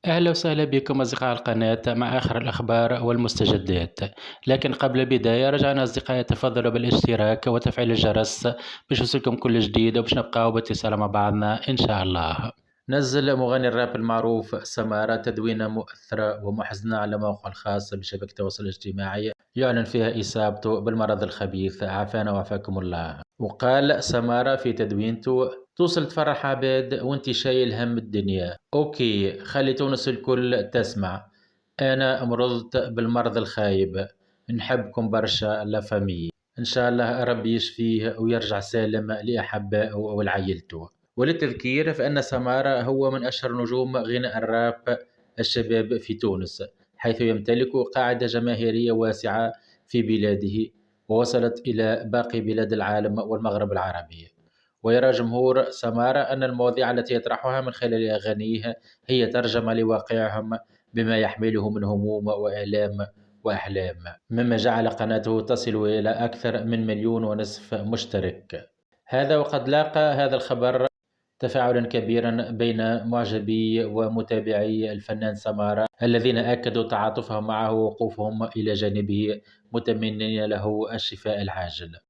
أهلا وسهلا بكم أصدقاء القناة مع آخر الأخبار والمستجدات. لكن قبل البداية رجعنا أصدقائي، تفضلوا بالاشتراك وتفعيل الجرس باش يوصلكم كل جديد وباش نبقاو باتصال مع بعضنا إن شاء الله. نزل مغني الراب المعروف سمارة تدوينة مؤثرة ومحزنة على موقعه الخاص بشبكة التواصل الاجتماعي يعلن فيها إصابته بالمرض الخبيث، عافانا وعافاكم الله. وقال سمارة في تدوينته: توصل تفرح عباد وانت شايل هم الدنيا، اوكي خلي تونس الكل تسمع. انا مرضت بالمرض الخايب، نحبكم برشا لا فامي، ان شاء الله ربي يشفيه ويرجع سالم لاحبائه ولعائلته. وللتذكير فان سمارة هو من اشهر نجوم غناء الراب الشباب في تونس، حيث يمتلك قاعدة جماهيرية واسعة في بلاده، ووصلت إلى باقي بلاد العالم والمغرب العربي. ويرى جمهور سمارة أن المواضيع التي يطرحها من خلال أغانيه هي ترجمة لواقعهم، بما يحمله من هموم وآلام وأحلام، مما جعل قناته تصل إلى أكثر من 1.5 مليون مشترك. هذا وقد لاقى هذا الخبر تفاعلا كبيرا بين معجبي ومتابعي الفنان سمارة، الذين أكدوا تعاطفهم معه ووقوفهم إلى جانبه، متمنين له الشفاء العاجل.